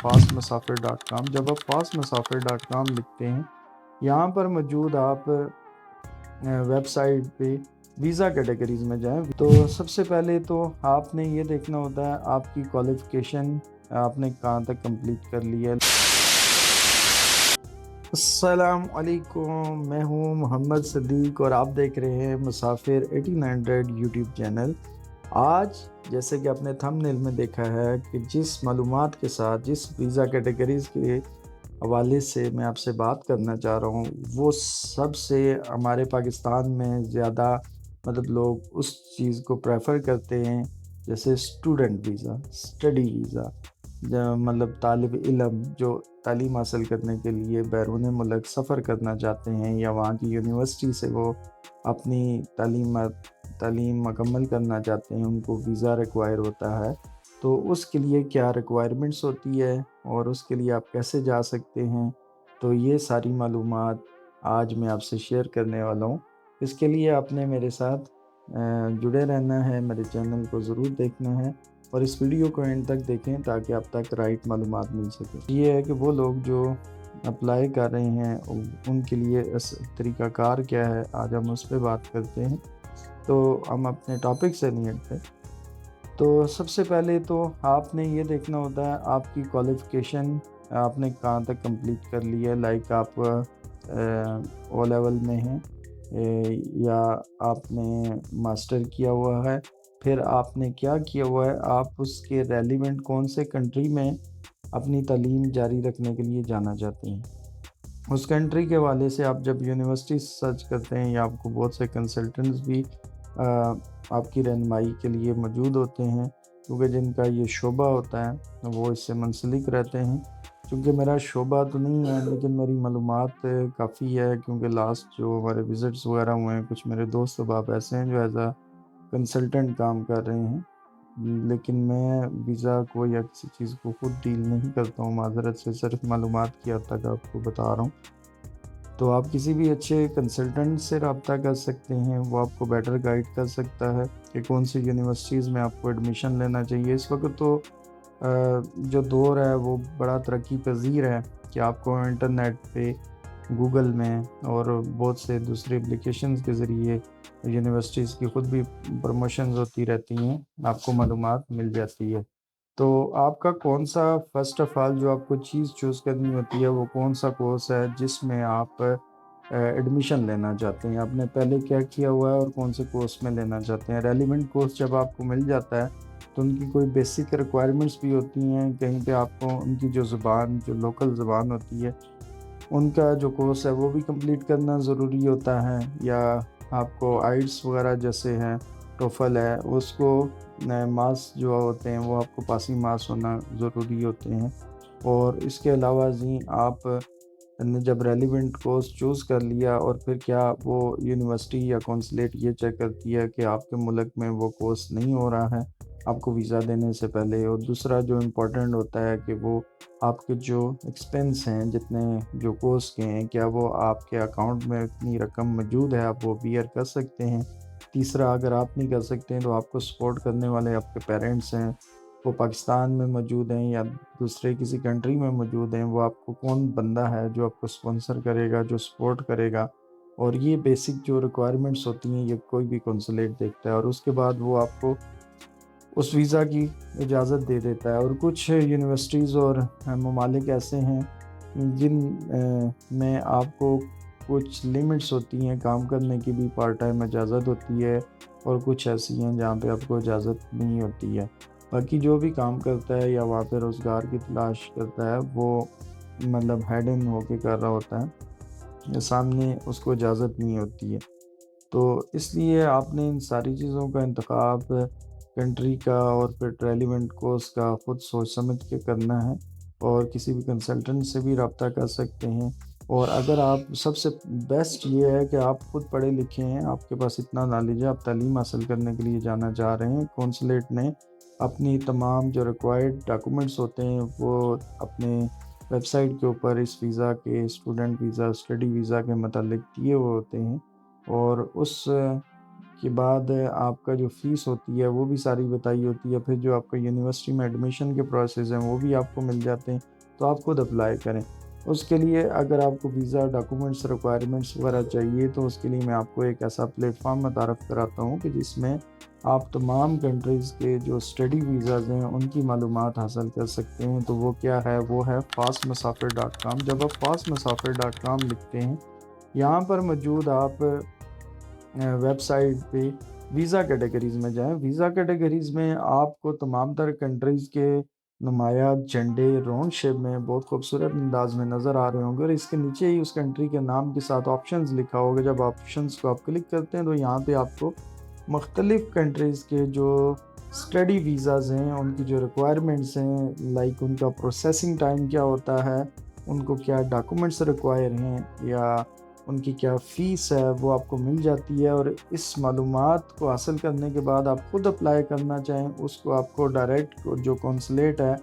fastmusafir.com. جب آپ fastmusafir.com لکھتے ہیں یہاں پر موجود آپ ویب سائٹ پہ ویزا کیٹیگریز میں جائیں تو سب سے پہلے تو آپ نے یہ دیکھنا ہوتا ہے آپ کی کوالیفیکیشن آپ نے کہاں تک کمپلیٹ کر لی ہے۔ السلام علیکم، میں ہوں محمد صدیق اور آپ دیکھ رہے ہیں مسافر 1800 یوٹیوب چینل۔ آج جیسے کہ آپ نے تھمبنیل میں دیکھا ہے کہ جس معلومات کے ساتھ جس ویزا کیٹیگریز کے حوالے سے میں آپ سے بات کرنا چاہ رہا ہوں وہ سب سے ہمارے پاکستان میں زیادہ لوگ اس چیز کو پریفر کرتے ہیں، جیسے اسٹوڈنٹ ویزا، اسٹڈی ویزا، طالب علم جو تعلیم حاصل کرنے کے لیے بیرون ملک سفر کرنا چاہتے ہیں یا وہاں کی یونیورسٹی سے وہ اپنی تعلیم مکمل کرنا چاہتے ہیں، ان کو ویزا ریکوائر ہوتا ہے۔ تو اس کے لیے کیا ریکوائرمنٹس ہوتی ہے اور اس کے لیے آپ کیسے جا سکتے ہیں، تو یہ ساری معلومات آج میں آپ سے شیئر کرنے والا ہوں۔ اس کے لیے آپ نے میرے ساتھ جڑے رہنا ہے، میرے چینل کو ضرور دیکھنا ہے اور اس ویڈیو کو اینڈ تک دیکھیں تاکہ آپ تک رائٹ معلومات مل سکے۔ یہ ہے کہ وہ لوگ جو اپلائی کر رہے ہیں ان کے لیے طریقہ کار کیا ہے، آج ہم اس پہ بات کرتے ہیں۔ تو ہم اپنے ٹاپک سے نہیں ہٹتے۔ تو سب سے پہلے تو آپ نے یہ دیکھنا ہوتا ہے آپ کی کوالیفیکیشن آپ نے کہاں تک کمپلیٹ کر لی ہے، لائک آپ او لیول میں ہیں یا آپ نے ماسٹر کیا ہوا ہے، پھر آپ نے کیا کیا ہوا ہے، آپ اس کے ریلیونٹ کون سے کنٹری میں اپنی تعلیم جاری رکھنے کے لیے جانا چاہتے ہیں۔ اس کنٹری کے حوالے سے آپ جب یونیورسٹی سرچ کرتے ہیں یا آپ کو بہت سے کنسلٹنٹس بھی آپ کی رہنمائی کے لیے موجود ہوتے ہیں، کیونکہ جن کا یہ شعبہ ہوتا ہے وہ اس سے منسلک رہتے ہیں۔ چونکہ میرا شعبہ تو نہیں ہے لیکن میری معلومات کافی ہے، کیونکہ لاسٹ جو ہمارے وزٹس وغیرہ ہوئے ہیں کچھ میرے دوست احباب ایسے ہیں جو ایز اے کنسلٹنٹ کام کر رہے ہیں، لیکن میں ویزا کو یا کسی چیز کو خود ڈیل نہیں کرتا ہوں، معذرت سے صرف معلومات کی حد تک آپ کو بتا رہا ہوں۔ تو آپ کسی بھی اچھے کنسلٹنٹ سے رابطہ کر سکتے ہیں، وہ آپ کو بیٹر گائیڈ کر سکتا ہے کہ کون سی یونیورسٹیز میں آپ کو ایڈمیشن لینا چاہیے۔ اس وقت تو جو دور ہے وہ بڑا ترقی پذیر ہے کہ آپ کو انٹرنیٹ پہ گوگل میں اور بہت سے دوسرے اپلیکیشنز کے ذریعے یونیورسٹیز کی خود بھی پروموشنز ہوتی رہتی ہیں، آپ کو معلومات مل جاتی ہے۔ تو آپ کا کون سا فرسٹ آف آل جو آپ کو چیز چوز کرنی ہوتی ہے وہ کون سا کورس ہے جس میں آپ ایڈمیشن لینا چاہتے ہیں، آپ نے پہلے کیا کیا ہوا ہے اور کون سے کورس میں لینا چاہتے ہیں۔ ریلیونٹ کورس جب آپ کو مل جاتا ہے تو ان کی کوئی بیسک ریکوائرمنٹس بھی ہوتی ہیں، کہیں پہ آپ کو ان کی جو لوکل زبان ہوتی ہے ان کا جو کورس ہے وہ بھی کمپلیٹ کرنا ضروری ہوتا ہے، یا آپ کو آئلٹس وغیرہ جیسے ہیں، ٹوفل ہے، اس کو مارکس جو ہوتے ہیں وہ آپ کو پاسنگ مارکس ہونا ضروری ہوتے ہیں۔ اور اس کے علاوہ آپ نے جب ریلیونٹ کورس چوز کر لیا اور پھر کیا وہ یونیورسٹی یا کونسلیٹ یہ چیک کرتی ہے کہ آپ کے ملک میں وہ کورس نہیں ہو رہا ہے آپ کو ویزا دینے سے پہلے۔ اور دوسرا جو امپورٹنٹ ہوتا ہے کہ وہ آپ کے جو ایکسپنس ہیں جتنے جو کورس کے ہیں کیا وہ آپ کے اکاؤنٹ میں اتنی رقم موجود ہے آپ وہ بیئر کر سکتے ہیں۔ تیسرا، اگر آپ نہیں کر سکتے ہیں تو آپ کو سپورٹ کرنے والے آپ کے پیرنٹس ہیں، وہ پاکستان میں موجود ہیں یا دوسرے کسی کنٹری میں موجود ہیں، وہ آپ کو کون بندہ ہے جو آپ کو سپانسر کرے گا، جو سپورٹ کرے گا۔ اور یہ بیسک جو ریکوائرمنٹس ہوتی ہیں یہ کوئی بھی کونسلیٹ دیکھتا ہے اور اس کے بعد وہ آپ کو اس ویزا کی اجازت دے دیتا ہے۔ اور کچھ یونیورسٹیز اور ممالک ایسے ہیں جن میں آپ کو کچھ لیمٹس ہوتی ہیں کام کرنے کی بھی، پارٹ ٹائم اجازت ہوتی ہے، اور کچھ ایسی ہیں جہاں پہ آپ کو اجازت نہیں ہوتی ہے۔ باقی جو بھی کام کرتا ہے یا وہاں پہ روزگار کی تلاش کرتا ہے وہ ہیڈ ان ہو کے کر رہا ہوتا ہے، سامنے اس کو اجازت نہیں ہوتی ہے۔ تو اس لیے آپ نے ان ساری چیزوں کا انتخاب کنٹری کا اور پھر ریلیونٹ کورس کا خود سوچ سمجھ کے کرنا ہے، اور کسی بھی کنسلٹنٹ سے بھی رابطہ کر سکتے ہیں۔ اور اگر آپ سب سے بیسٹ یہ ہے کہ آپ خود پڑھے لکھے ہیں، آپ کے پاس اتنا نالج ہے، آپ تعلیم حاصل کرنے کے لیے جانا چاہ رہے ہیں، کونسلیٹ نے اپنی تمام جو ریکوائرڈ ڈاکومنٹس ہوتے ہیں وہ اپنے ویب سائٹ کے اوپر اس ویزا کے، اسٹوڈنٹ ویزا، اسٹڈی ویزا کے متعلق دیے ہوئے ہوتے ہیں، اور اس کے بعد آپ کا جو فیس ہوتی ہے وہ بھی ساری بتائی ہوتی ہے۔ پھر جو آپ کا یونیورسٹی میں ایڈمیشن کے پروسیس ہیں وہ بھی آپ کو مل جاتے ہیں۔ تو آپ خود اپلائی کریں۔ اس کے لیے اگر آپ کو ویزا ڈاکومنٹس ریکوائرمنٹس وغیرہ چاہیے تو اس کے لیے میں آپ کو ایک ایسا پلیٹ فارم متعارف کراتا ہوں کہ جس میں آپ تمام کنٹریز کے جو اسٹڈی ویزاز ہیں ان کی معلومات حاصل کر سکتے ہیں۔ تو وہ کیا ہے؟ وہ ہے fastmusafir.com۔ جب آپ fastmusafir.com لکھتے ہیں، یہاں پر موجود آپ ویب سائٹ پہ ویزا کیٹیگریز میں جائیں۔ ویزا کیٹیگریز میں آپ کو تمام تر کنٹریز کے نمایاں جھنڈے راؤنڈ شیپ میں بہت خوبصورت انداز میں نظر آ رہے ہوں گے، اور اس کے نیچے ہی اس کنٹری کے نام کے ساتھ آپشنز لکھا ہوگا۔ جب آپشنز کو آپ کلک کرتے ہیں تو یہاں پہ آپ کو مختلف کنٹریز کے جو اسٹڈی ویزاز ہیں ان کی جو ریکوائرمنٹس ہیں، لائک ان کا پروسیسنگ ٹائم کیا ہوتا ہے، ان کو کیا ڈاکومنٹس ریکوائر ہیں، یا ان کی کیا فیس ہے، وہ آپ کو مل جاتی ہے۔ اور اس معلومات کو حاصل کرنے کے بعد آپ خود اپلائی کرنا چاہیں، اس کو آپ کو ڈائریکٹ جو کونسلیٹ ہے،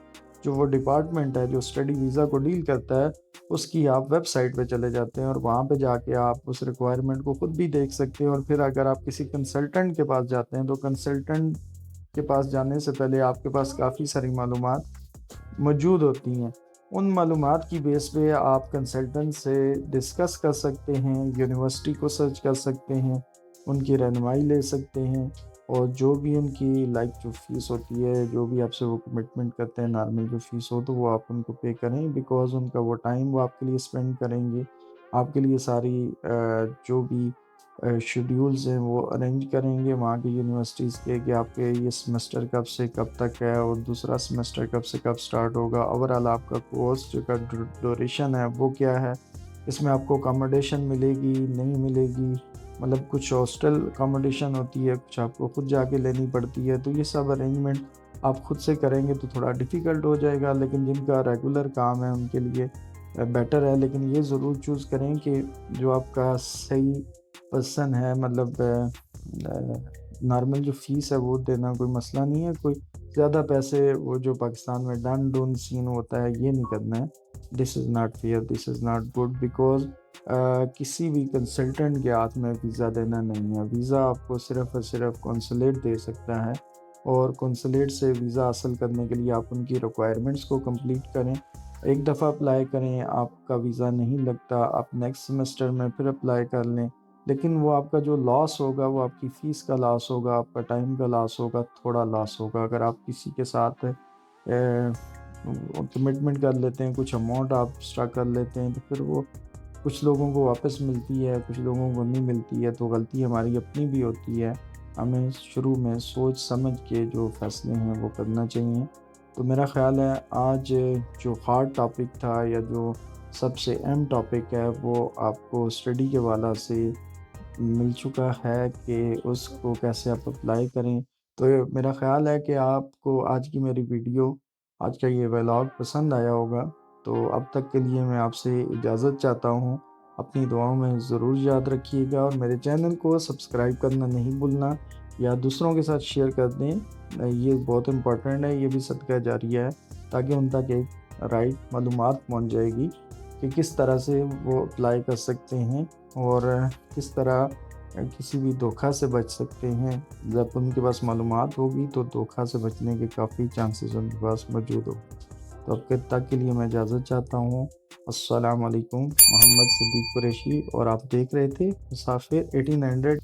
جو وہ ڈپارٹمنٹ ہے جو اسٹڈی ویزا کو ڈیل کرتا ہے، اس کی آپ ویب سائٹ پہ چلے جاتے ہیں، اور وہاں پہ جا کے آپ اس ریکوائرمنٹ کو خود بھی دیکھ سکتے ہیں۔ اور پھر اگر آپ کسی کنسلٹنٹ کے پاس جاتے ہیں تو کنسلٹنٹ کے پاس جانے سے پہلے آپ کے پاس کافی ساری معلومات موجود ہوتی ہیں۔ ان معلومات کی بیس پہ آپ کنسلٹنٹ سے ڈسکس کر سکتے ہیں، یونیورسٹی کو سرچ کر سکتے ہیں، ان کی رہنمائی لے سکتے ہیں، اور جو بھی ان کی جو فیس ہوتی ہے، جو بھی آپ سے وہ کمٹمنٹ کرتے ہیں، نارمل جو فیس ہو تو وہ آپ ان کو پے کریں، بیکاز ان کا وہ ٹائم وہ آپ کے لیے اسپینڈ کریں گے، آپ کے لیے ساری جو بھی شیڈیولز ہیں وہ ارینج کریں گے وہاں کی یونیورسٹیز کے، کہ آپ کے یہ سیمسٹر کب سے کب تک ہے اور دوسرا سیمسٹر کب سے کب سٹارٹ ہوگا، اوورآل آپ کا کورس جو کا ڈوریشن ہے وہ کیا ہے، اس میں آپ کو اکاموڈیشن ملے گی نہیں ملے گی، مطلب کچھ ہاسٹل اکاموڈیشن ہوتی ہے، کچھ آپ کو خود جا کے لینی پڑتی ہے، تو یہ سب ارینجمنٹ آپ خود سے کریں گے تو تھوڑا ڈیفیکلٹ ہو جائے گا، لیکن جن کا ریگولر کام ہے ان کے لیے بیٹر ہے۔ لیکن یہ ضرور چوز کریں کہ جو آپ کا صحیح پرسن ہے، مطلب نارمل جو فیس ہے وہ دینا کوئی مسئلہ نہیں ہے، کوئی زیادہ پیسے وہ جو پاکستان میں ڈن ڈون سین ہوتا ہے یہ نہیں کرنا ہے۔ This is not fair, this is not good, because کسی بھی کنسلٹنٹ کے ہاتھ میں ویزا دینا نہیں ہے۔ ویزا آپ کو صرف اور صرف کونسلیٹ دے سکتا ہے، اور کونسلیٹ سے ویزا حاصل کرنے کے لیے آپ ان کی ریکوائرمنٹس کو کمپلیٹ کریں، ایک دفعہ اپلائی کریں، آپ کا ویزا نہیں لگتا آپ نیکسٹ سیمسٹر میں پھر اپلائی کر لیں، لیکن وہ آپ کا جو لاس ہوگا وہ آپ کی فیس کا لاس ہوگا، آپ کا ٹائم کا لاس ہوگا، تھوڑا لاس ہوگا۔ اگر آپ کسی کے ساتھ کمٹمنٹ کر لیتے ہیں، کچھ اماؤنٹ آپ ایکسٹرا کر لیتے ہیں، تو پھر وہ کچھ لوگوں کو واپس ملتی ہے، کچھ لوگوں کو نہیں ملتی ہے، تو غلطی ہماری اپنی بھی ہوتی ہے۔ ہمیں شروع میں سوچ سمجھ کے جو فیصلے ہیں وہ کرنا چاہیے۔ تو میرا خیال ہے آج جو ہارڈ ٹاپک تھا، یا جو سب سے اہم ٹاپک ہے، وہ آپ کو اسٹڈی کے حوالے سے مل چکا ہے کہ اس کو کیسے آپ اپلائی کریں۔ تو میرا خیال ہے کہ آپ کو آج کی میری ویڈیو، آج کا یہ ولاگ پسند آیا ہوگا۔ تو اب تک کے لیے میں آپ سے اجازت چاہتا ہوں، اپنی دعاؤں میں ضرور یاد رکھیے گا، اور میرے چینل کو سبسکرائب کرنا نہیں بھولنا، یا دوسروں کے ساتھ شیئر کر دیں، یہ بہت امپورٹنٹ ہے، یہ بھی صدقہ جاریہ ہے، تاکہ ان تک ایک رائٹ معلومات پہنچ جائے گی کہ کس طرح سے وہ اپلائی کر سکتے ہیں، اور کس طرح کسی بھی دھوکہ سے بچ سکتے ہیں۔ جب ان کے پاس معلومات ہوگی تو دھوکہ سے بچنے کے کافی چانسز ان کے پاس موجود ہو۔ تو اب تک کے لیے میں اجازت چاہتا ہوں۔ السلام علیکم، محمد صدیق قریشی، اور آپ دیکھ رہے تھے مسافر 1800